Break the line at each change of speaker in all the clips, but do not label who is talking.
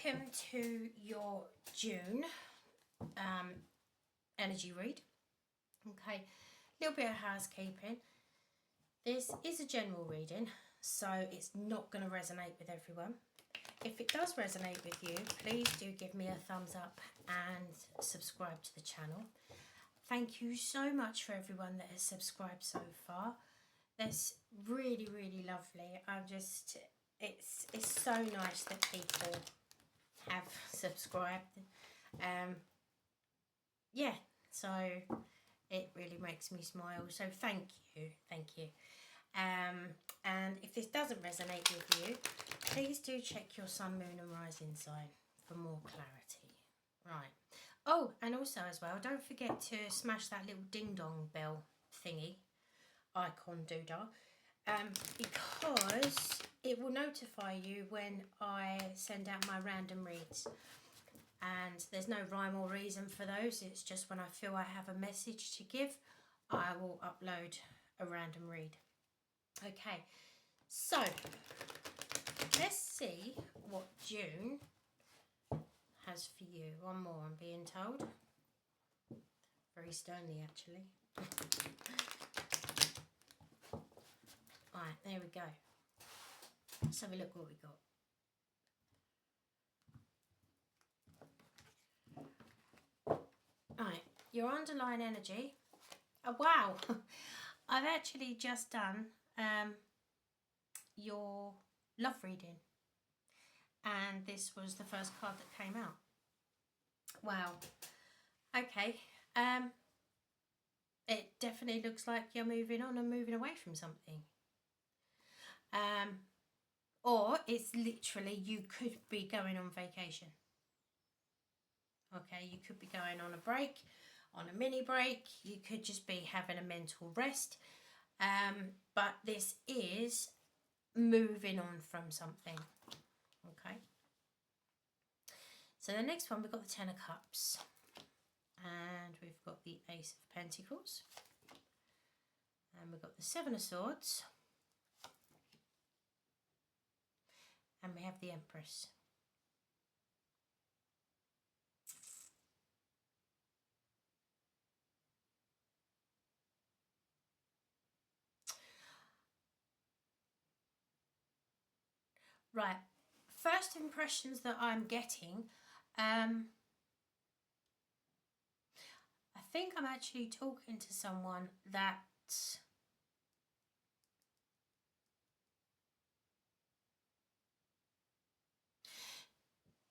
Welcome to your June energy read. Okay, a little bit of housekeeping. This is a general reading, so it's not going to resonate with everyone. If it does resonate with you, please do give me a thumbs up and subscribe to the channel. Thank you so much for everyone that has subscribed so far. That's really, really lovely. It's so nice that people have subscribed. Yeah, so it really makes me smile. So thank you. And if this doesn't resonate with you, please do check your sun, moon and rising sign for more clarity. Right. Oh, and also as well, don't forget to smash that little ding dong bell thingy, icon doodah, because it will notify you when I send out my random reads. And there's no rhyme or reason for those. It's just when I feel I have a message to give, I will upload a random read. Okay, so let's see what June has for you. One more, I'm being told. Very sternly, actually. Right, there we go. Let's have a look what we got. Right, your underlying energy. Oh, wow, I've actually just done your love reading, and this was the first card that came out. Wow. Okay. It definitely looks like you're moving on and moving away from something. Or it's literally you could be going on vacation. Okay, you could be going on a break, on a mini break. You could just be having a mental rest. But this is moving on from something. Okay. So the next one, we've got the Ten of Cups. And we've got the Ace of Pentacles. And we've got the Seven of Swords. And we have the Empress. Right, first impressions that I'm getting, I think I'm actually talking to someone that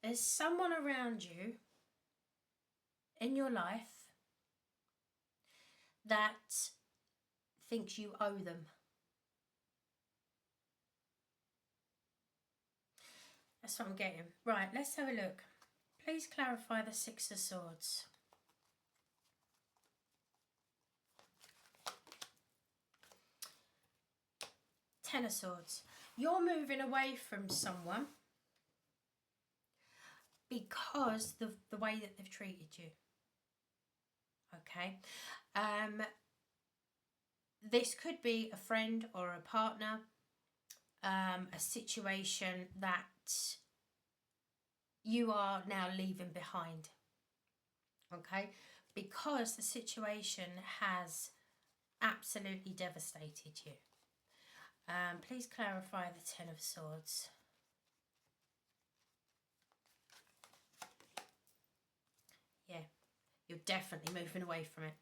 there's someone around you in your life that thinks you owe them. That's what I'm getting. Right, let's have a look. Please clarify the Six of Swords. Ten of Swords. You're moving away from someone because the way that they've treated you. Okay. This could be a friend or a partner, a situation that you are now leaving behind. Okay, because the situation has absolutely devastated you. Please clarify the Ten of Swords. Yeah, you're definitely moving away from it.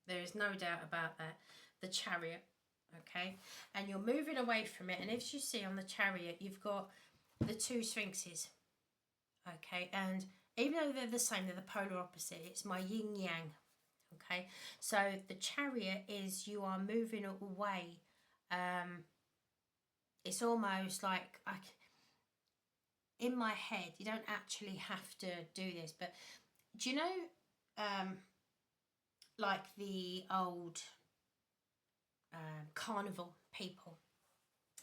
There is no doubt about that. The Chariot, okay? And you're moving away from it. And as you see on the Chariot, you've got the two Sphinxes, okay? And even though they're the same, they're the polar opposite. It's my yin yang, okay? So the Chariot is you are moving away. It's almost like in my head, you don't actually have to do this, but do you know, like the old carnival people,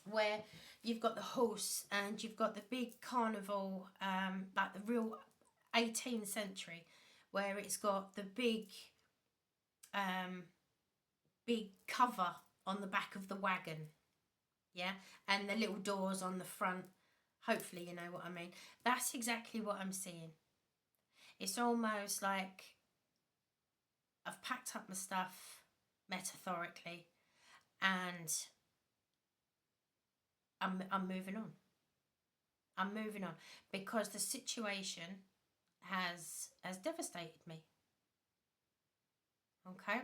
where you've got the horse and you've got the big carnival, like the real 18th century, where it's got the big cover on the back of the wagon, yeah, and the little doors on the front Hopefully you know what I mean. That's exactly what I'm seeing. It's almost like I've packed up my stuff metaphorically and I'm moving on. I'm moving on because the situation has devastated me. Okay?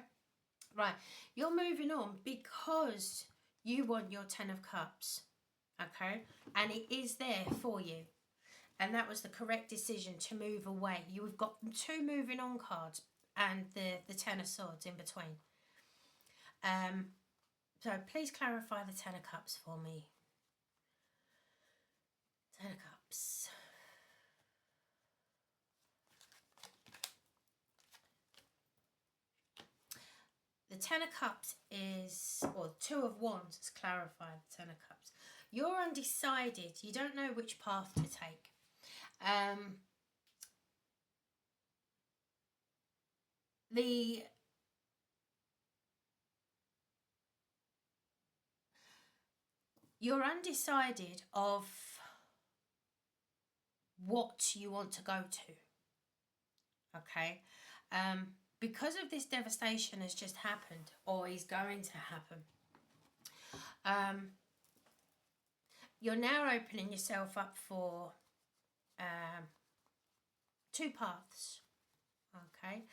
Right. You're moving on because you want your 10 of Cups. Okay? And it is there for you. And that was the correct decision to move away. You've got 2 moving on cards and the 10 of Swords in between. So please clarify the 10 of Cups for me. 10 of Cups. The 10 of Cups is, or 2 of Wands has clarified the 10 of Cups. You're undecided. You don't know which path to take. You're undecided of what you want to go to. Okay? Because of this devastation has just happened, or is going to happen, you're now opening yourself up for 2 paths. Okay?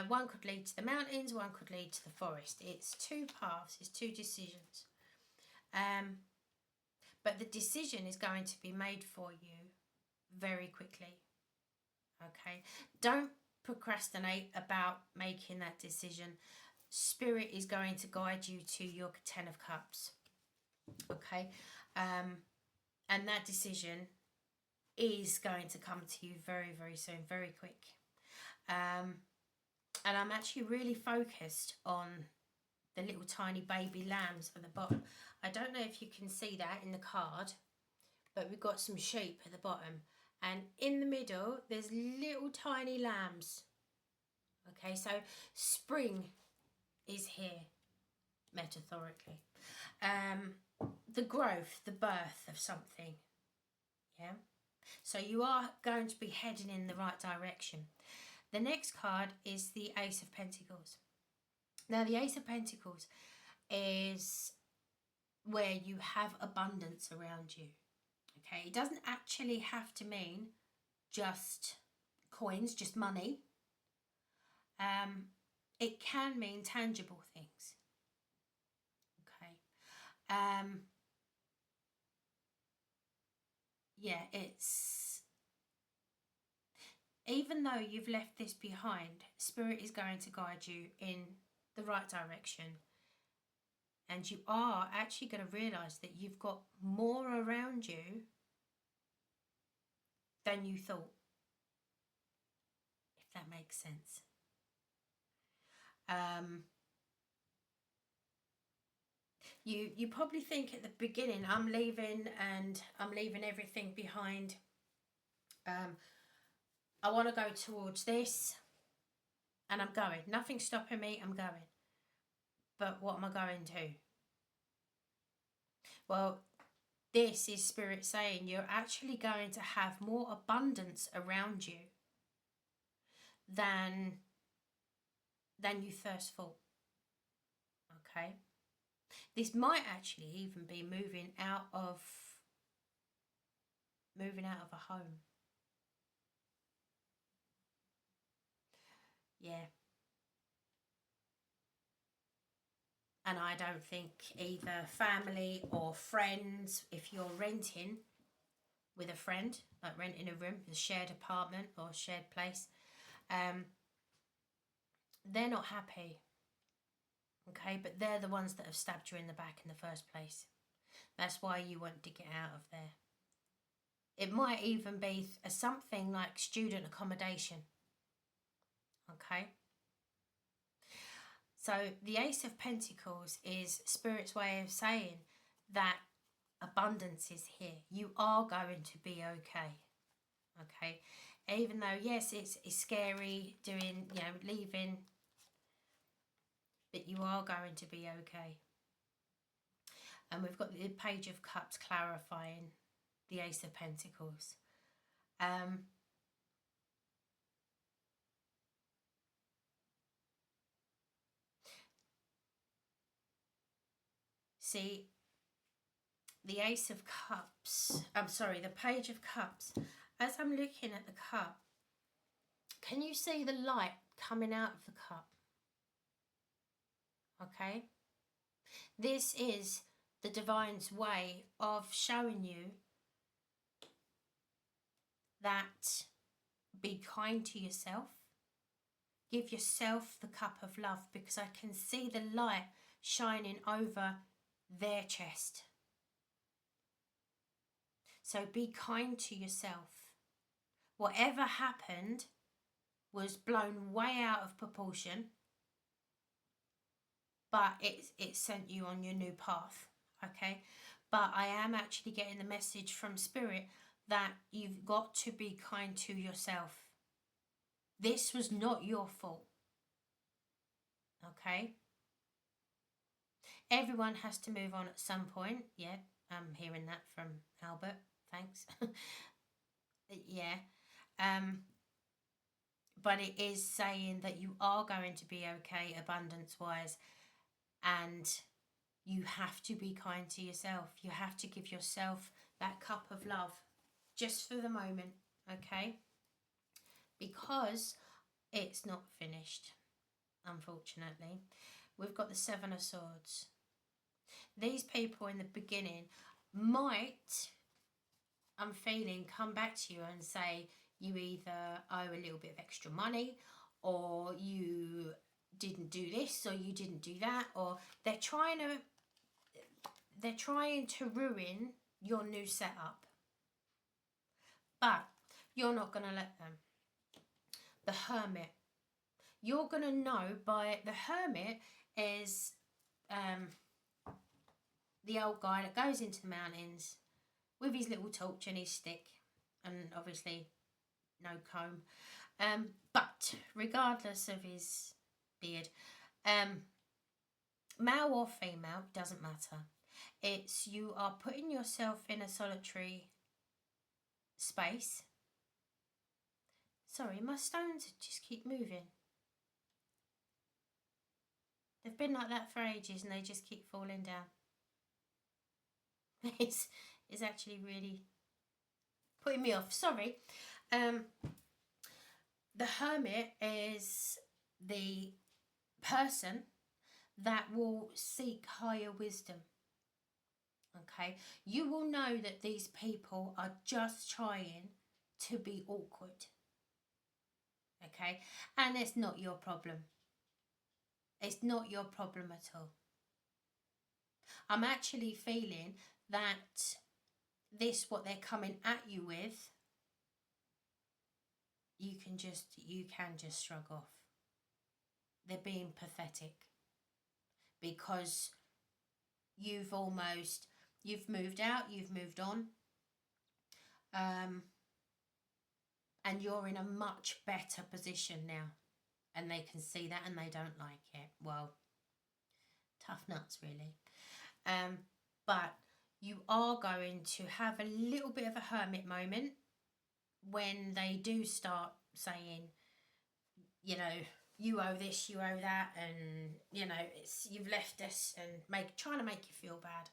One could lead to the mountains, one could lead to the forest. It's 2 paths, it's 2 decisions. But the decision is going to be made for you very quickly. Okay? Don't procrastinate about making that decision. Spirit is going to guide you to your 10 of Cups. Okay? And that decision is going to come to you very, very soon, very quick. And I'm actually really focused on the little tiny baby lambs at the bottom. I don't know if you can see that in the card, but we've got some sheep at the bottom. And in the middle, there's little tiny lambs. Okay, so spring is here, metaphorically. The growth, the birth of something. Yeah. So you are going to be heading in the right direction. The next card is the Ace of Pentacles. Now, the Ace of Pentacles is where you have abundance around you. Okay, it doesn't actually have to mean just coins, just money. It can mean tangible things. Okay. Yeah, it's, even though you've left this behind, Spirit is going to guide you in the right direction. And you are actually going to realise that you've got more around you than you thought. If that makes sense. You probably think at the beginning, I'm leaving and I'm leaving everything behind. I want to go towards this and I'm going. Nothing's stopping me, I'm going. But what am I going to? Well, this is Spirit saying you're actually going to have more abundance around you than you first thought. Okay? This might actually even be moving out of a home. Yeah. And I don't think either family or friends, if you're renting with a friend, like renting a room, a shared apartment or a shared place, they're not happy. Okay, but they're the ones that have stabbed you in the back in the first place. That's why you want to get out of there. It might even be something like student accommodation. Okay. So the Ace of Pentacles is Spirit's way of saying that abundance is here. You are going to be okay. Okay. Even though, yes, it's scary doing, leaving, but you are going to be okay. And we've got the Page of Cups clarifying the Ace of Pentacles. See, the Ace of Cups, I'm sorry, the Page of Cups. As I'm looking at the cup, can you see the light coming out of the cup? Okay. This is the Divine's way of showing you that be kind to yourself. Give yourself the cup of love, because I can see the light shining over their chest. So be kind to yourself. Whatever happened was blown way out of proportion, but it sent you on your new path, okay? But I am actually getting the message from Spirit that you've got to be kind to yourself. This was not your fault, okay? Everyone has to move on at some point. Yeah, I'm hearing that from Albert. Thanks. Yeah. But it is saying that you are going to be okay abundance-wise, and you have to be kind to yourself. You have to give yourself that cup of love just for the moment, okay? Because it's not finished, unfortunately. We've got the Seven of Swords. These people in the beginning might, I'm feeling, come back to you and say you either owe a little bit of extra money, or you didn't do this, or you didn't do that, or they're trying to ruin your new setup. But you're not going to let them. The Hermit. You're going to know by the Hermit is the old guy that goes into the mountains with his little torch and his stick, and obviously no comb. But regardless of his beard, male or female, doesn't matter. It's you are putting yourself in a solitary space. Sorry, my stones just keep moving. They've been like that for ages and they just keep falling down. It's actually really putting me off. Sorry. The Hermit is the person that will seek higher wisdom. Okay, you will know that these people are just trying to be awkward. Okay, and it's not your problem. It's not your problem at all. I'm actually feeling that what they're coming at you with, you can just shrug off. They're being pathetic, because you've moved out, you've moved on, and you're in a much better position now, and they can see that and they don't like it. Well, tough nuts really. But you are going to have a little bit of a hermit moment when they do start saying, you know, you owe this, you owe that, and you know, you've left us, and trying to make you feel bad.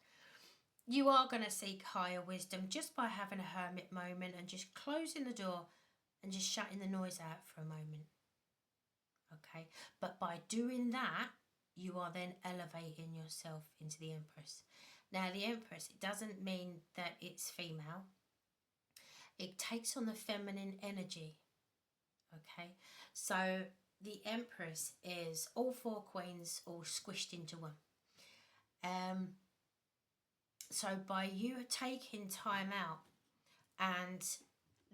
You are going to seek higher wisdom just by having a hermit moment and just closing the door and just shutting the noise out for a moment. Okay, but by doing that, you are then elevating yourself into the Empress. Now, the Empress, it doesn't mean that it's female. It takes on the feminine energy. Okay, so the Empress is all four queens all squished into one. So by you taking time out and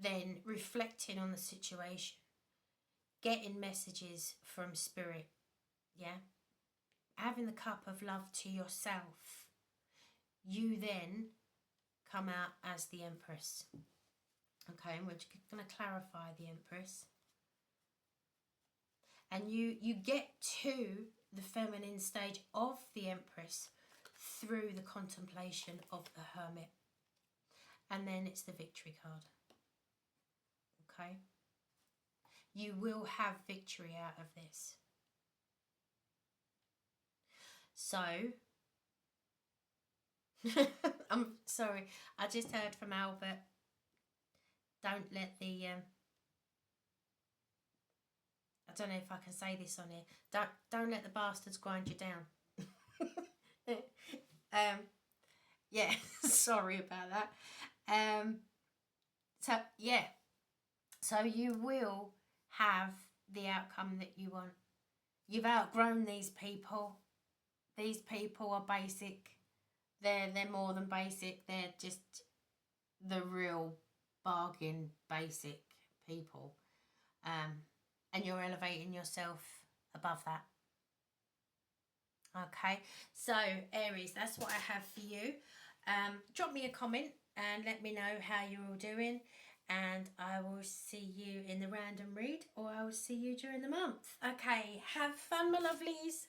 then reflecting on the situation, getting messages from Spirit, yeah, having the cup of love to yourself, you then come out as the Empress. Okay, and we're going to clarify the Empress. And you get to the feminine stage of the Empress through the contemplation of the Hermit. and then it's the victory card. Okay? You will have victory out of this. So, I'm sorry, I just heard from Albert, don't let the, I don't know if I can say this on here, don't let the bastards grind you down. Yeah, sorry about that. So, yeah, so you will have the outcome that you want. You've outgrown these people. These people are basic. They're more than basic. They're just the real bargain basic people. And you're elevating yourself above that. Okay, so Aries, that's what I have for you. Drop me a comment and let me know how you're all doing, and I will see you in the random read, or I will see you during the month. Okay, have fun, my lovelies.